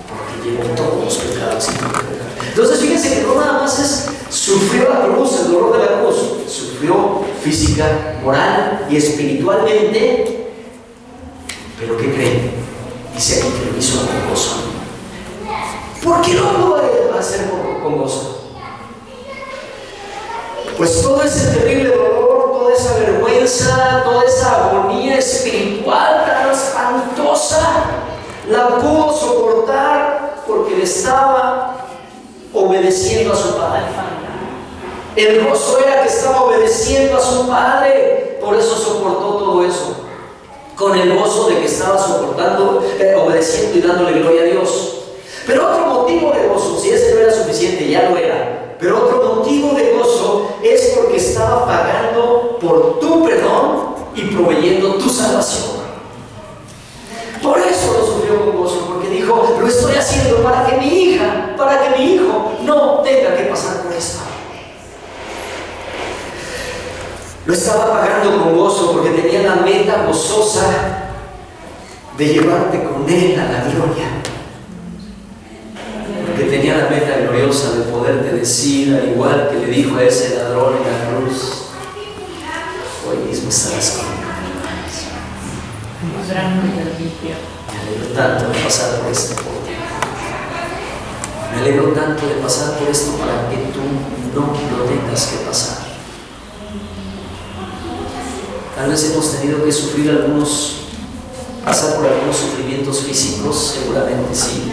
Porque llevo todos los pecados y no pecados. Entonces fíjense que no nada más sufrió la cruz, el dolor de la cruz, sufrió física, moral y espiritualmente. ¿Pero qué creen? Dice aquí que lo hizo con gozo. ¿Por qué lo pudo hacer con gozo? Pues todo ese terrible dolor, toda esa vergüenza, toda esa agonía espiritual tan espantosa, la pudo soportar porque le estaba obedeciendo a su padre. El gozo era que estaba obedeciendo a su padre, por eso soportó todo eso, con el gozo de que estaba soportando, obedeciendo y dándole gloria a Dios. Pero otro motivo de gozo, si ese no era suficiente, ya lo era, pero otro motivo de gozo es porque estaba pagando por tu perdón y proveyendo tu salvación. Por eso lo sufrió con gozo, porque dijo, lo estoy haciendo para que mi hija, para que mi hijo no tenga que pasar por esto. Lo estaba pagando con gozo porque tenía la meta gozosa de llevarte con él a la gloria. Porque tenía la meta gloriosa de poderte decir, al igual que le dijo a ese ladrón en la cruz, hoy mismo estarás conmigo. Me alegro tanto de pasar por esto por ti. Me alegro tanto de pasar por esto para que tú no lo tengas que pasar. Tal vez hemos tenido que sufrir pasar por algunos sufrimientos físicos, seguramente sí.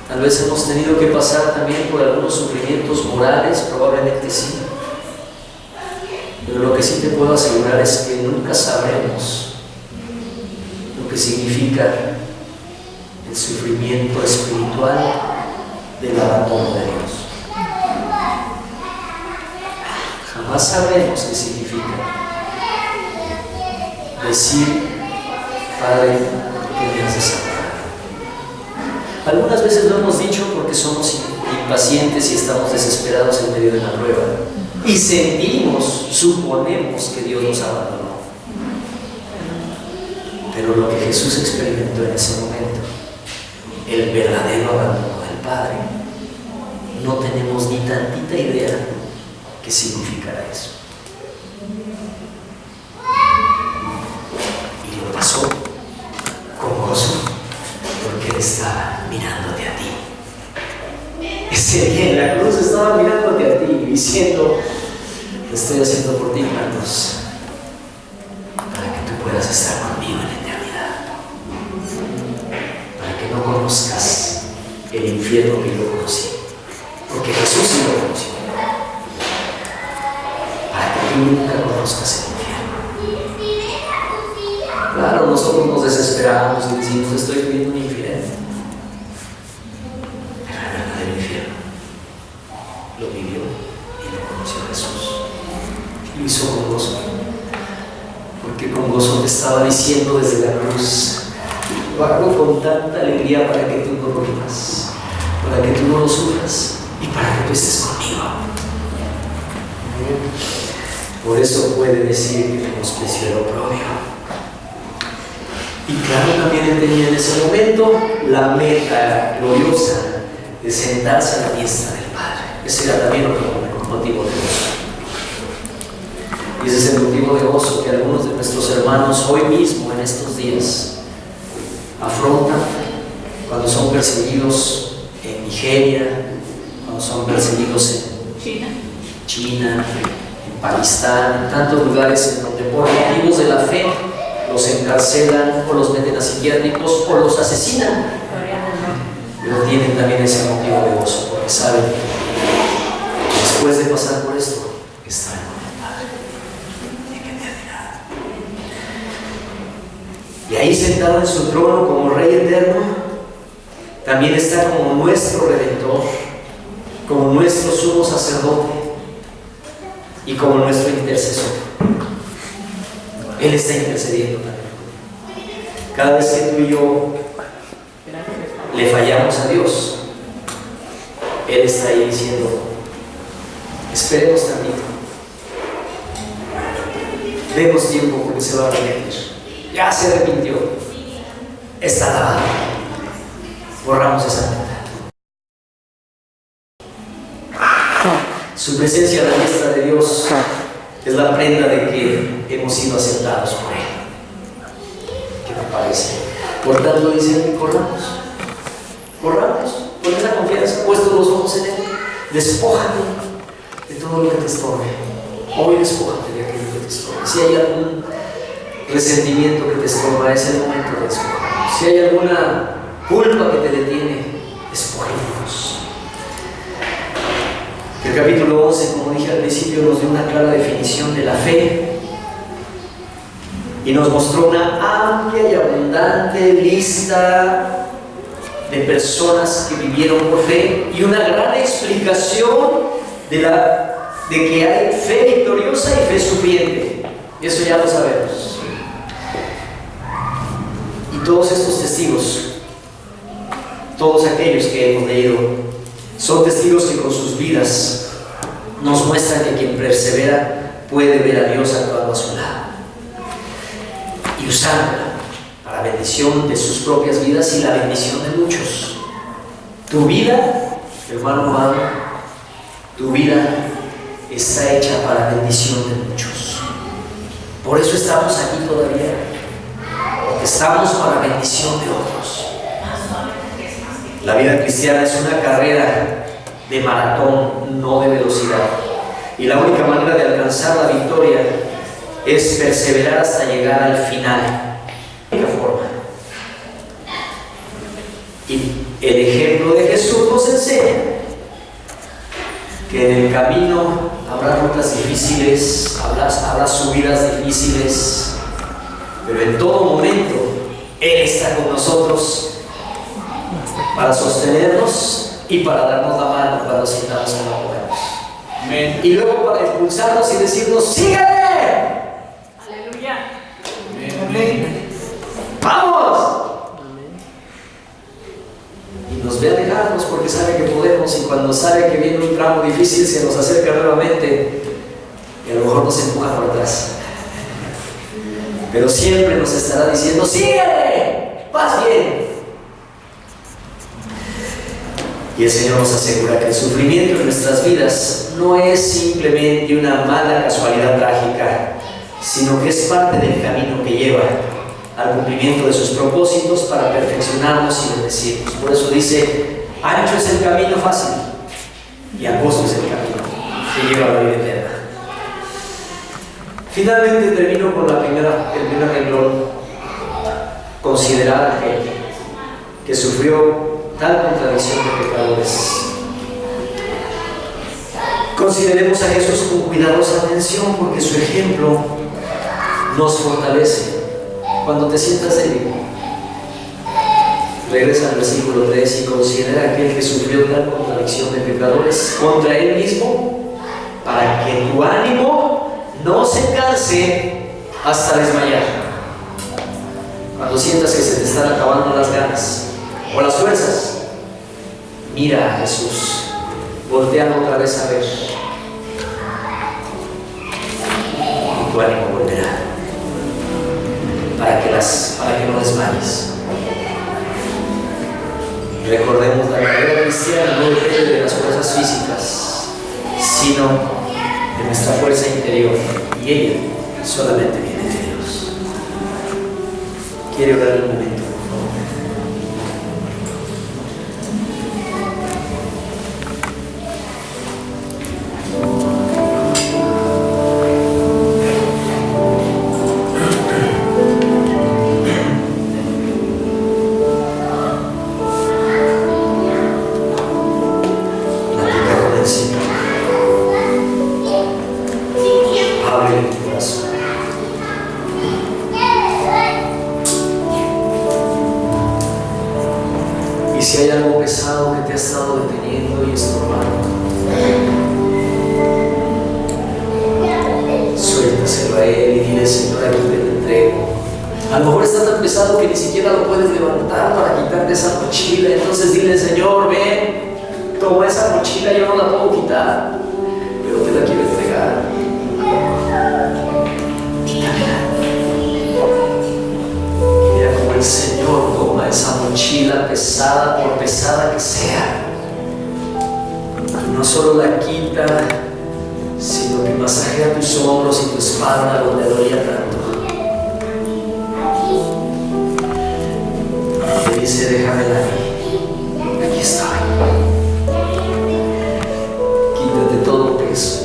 Tal vez hemos tenido que pasar también por algunos sufrimientos morales, probablemente sí. Pero lo que sí te puedo asegurar es que nunca sabremos lo que significa el sufrimiento espiritual del abandono de Dios. Jamás sabremos qué significa decir, Padre, ¿qué me haces amar? Algunas veces lo hemos dicho porque somos impacientes y estamos desesperados en medio de la prueba. Y suponemos que Dios nos abandonó. Pero lo que Jesús experimentó en ese momento, el verdadero abandono del Padre, no tenemos ni tantita idea qué significará eso. Y lo pasó con gozo, porque Él estaba mirándote a ti. Ese día en la cruz estaba mirándote a ti, diciendo, lo estoy haciendo por ti, Carlos, para que tú puedas estar conmigo en la eternidad, para que no conozcas el infierno que yo conocí, porque Jesús sí lo conoció, para que tú nunca conozcas el infierno. Claro, nosotros nos desesperamos y decimos, estoy viviendo un infierno, pero el verdadero infierno lo vivió y lo conoció Jesús. Lo hizo con gozo, porque con gozo te estaba diciendo desde la cruz, lo hago con tanta alegría para que tú no lo vivas, para que tú no lo sufras y para que tú estés conmigo. Por eso puede decir que menospreció el oprobio. Y claro, también él tenía en ese momento la meta gloriosa de sentarse a la diestra del Padre. Ese era también otro motivo de gozo. Y ese es el motivo de gozo que algunos de nuestros hermanos hoy mismo, en estos días, afrontan cuando son perseguidos en Nigeria, cuando son perseguidos en China, en Pakistán, en tantos lugares en donde por motivos de la fe los encarcelan o los meten a psiquiátricos o los asesinan. Pero tienen también ese motivo de gozo, porque saben que después de pasar por esto, estarán con el Padre en eternidad. Y ahí sentado en su trono como Rey eterno, también está como nuestro Redentor, como nuestro sumo sacerdote y como nuestro intercesor. Él está intercediendo también. Cada vez que tú y yo le fallamos a Dios, Él está ahí diciendo, esperemos tantito, demos tiempo porque se va a arrepentir. Ya se arrepintió, está lavado, borramos esa meta. Su presencia a la diestra de Dios es la prenda de que hemos sido aceptados por Él. ¿Qué me parece? Por tanto, dice, corramos con esa confianza, puestos los ojos en Él. Despójate de todo lo que te estorbe. Hoy despójate de aquello que te estorbe. Si hay algún resentimiento que te estorba, es el momento de despojarnos. Si hay alguna culpa que te detiene, despojémonos. El capítulo 11, como dije al principio, nos dio una clara definición de la fe y nos mostró una amplia y abundante lista de personas que vivieron por fe y una gran explicación de que hay fe victoriosa y fe sufriente. Eso ya lo sabemos. Y todos estos testigos, todos aquellos que hemos leído, son testigos que con sus vidas nos muestran que quien persevera puede ver a Dios actuando a su lado y usándola para bendición de sus propias vidas y la bendición de muchos. Tu vida, hermano amado, tu vida está hecha para bendición de muchos. Por eso estamos aquí todavía, porque estamos para bendición de otros. La vida cristiana es una carrera de maratón, no de velocidad. Y la única manera de alcanzar la victoria es perseverar hasta llegar al final. De la única forma. Y el ejemplo de Jesús nos enseña que en el camino habrá rutas difíciles, habrá subidas difíciles, pero en todo momento Él está con nosotros para sostenernos y para darnos la mano cuando sintamos que no podemos. Amén. Y luego para impulsarnos y decirnos: ¡sígueme! Aleluya. Amén. ¡Vamos! Y nos ve alejarnos porque sabe que podemos, y cuando sabe que viene un tramo difícil se nos acerca nuevamente y a lo mejor nos empuja por atrás. Pero siempre nos estará diciendo: ¡sígueme! ¡Vas bien! Y el Señor nos asegura que el sufrimiento en nuestras vidas no es simplemente una mala casualidad trágica, sino que es parte del camino que lleva al cumplimiento de sus propósitos para perfeccionarnos y bendecirnos. Por eso dice: ancho es el camino fácil y angosto es el camino que lleva a la vida eterna. Finalmente termino con el primer renglón: considerar a aquel que sufrió tal contradicción de pecadores. Consideremos a Jesús con cuidadosa atención, porque su ejemplo nos fortalece cuando te sientas débil. Regresa al versículo 3 y considera a aquel que sufrió tal contradicción de pecadores contra él mismo, para que tu ánimo no se canse hasta desmayar. Cuando sientas que se te están acabando las ganas o las fuerzas, mira a Jesús, voltea otra vez a ver, y tu ánimo volverá, para que no desmayes. Recordemos, la carrera cristiana no depende de las fuerzas físicas, sino de nuestra fuerza interior, y ella solamente viene de Dios. Quiero orar un momento. Y si hay algo pesado que te ha estado deteniendo y estorbando, suéltaselo a Él y dile: Señor, aquí te lo entrego. A lo mejor está tan pesado que ni siquiera lo puedes levantar para quitarte esa mochila. Entonces dile: Señor, ven, toma esa mochila, yo no la puedo quitar, pero te la quiero entregar. Mira cómo el Señor toma esa mochila pesada, por pesada que sea, y no solo la quita, sino que masajea tus hombros y tu espalda donde dolía tanto. Te dice, déjamela ahí. Aquí estoy. Quítate todo peso,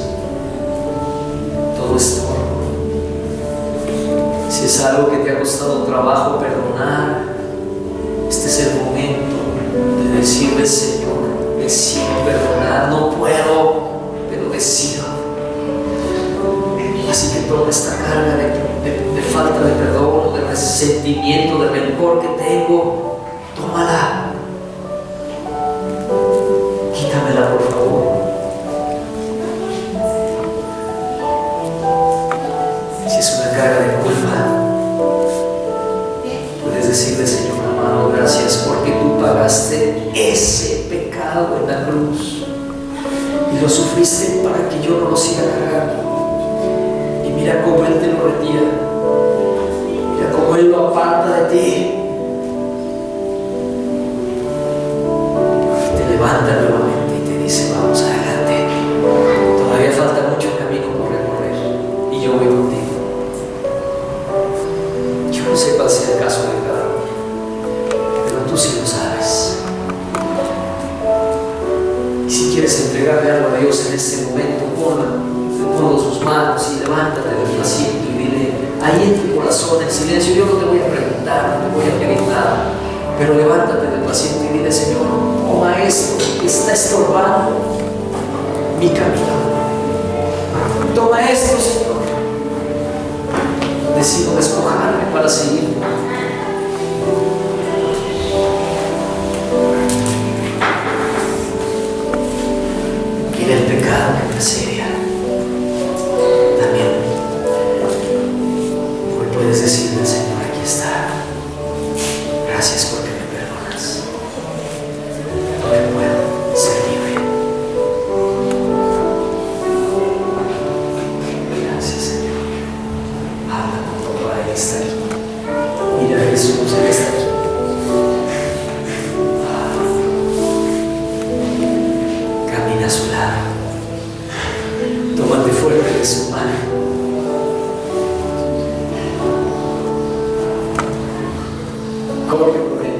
todo estorbo. Si es algo que te ha costado trabajo perdonar, este es el momento de decirle, Señor, decido perdonar, no puedo, pero decido. Así que toda esta carga de falta de perdón, de resentimiento, de rencor que tengo, tómala. Quítamela, por favor. Si es una carga de culpa, puedes decirle, Señor amado, gracias porque tú pagaste ese pecado en la cruz y lo sufriste para que yo no lo siga cargando. Y mira cómo Él te lo retira, mira cómo Él lo aparta de ti, te levanta nuevamente y te dice, vamos adelante, todavía falta mucho camino por recorrer y yo voy contigo. Yo no sé cuál sea el caso de cada uno, pero tú sí lo sabes. Y si quieres entregarle algo a Dios en este momento, ponlo sus manos y levántate del asiento y dile, ahí en tu corazón, en silencio, yo no te voy a preguntar, no te voy a pedir nada, pero levántate del asiento y dile, Señor, toma esto que está estorbando mi camino. Toma esto, Señor. Decido despojarme para seguir. Mira el pecado que te asedia. También hoy puedes decirle al Señor, aquí está. Gracias porque me perdonas. Hoy puedo ser libre. Gracias, Señor. Habla con tu Padre, Él está aquí. Mira a Jesús, Él está aquí. Camina a su lado. Tómate fuerte de su mano. Corre por Él.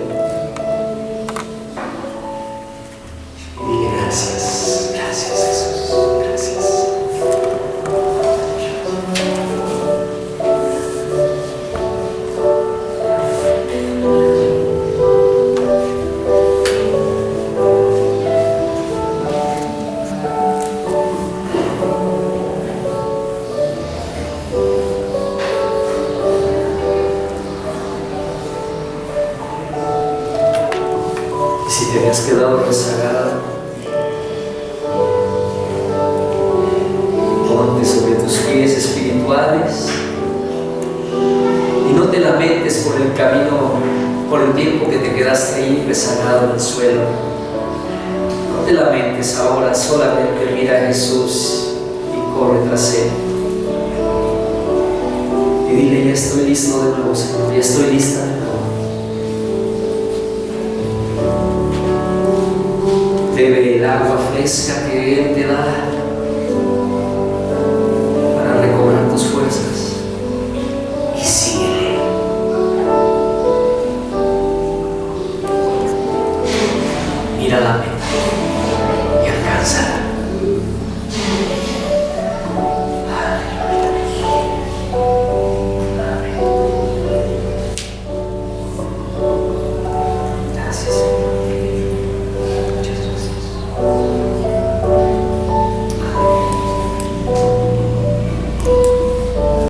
Y dile gracias, gracias Jesús, gracias. Y si te habías quedado rezagado, ponte sobre tus pies espirituales y no te lamentes por el camino, por el tiempo que te quedaste ahí rezagado en el suelo. No te lamentes ahora, solamente mira a Jesús y corre tras Él. Y dile, ya estoy listo de nuevo, Señor, ya estoy lista de nuevo. Bebe el agua fresca que Él te da.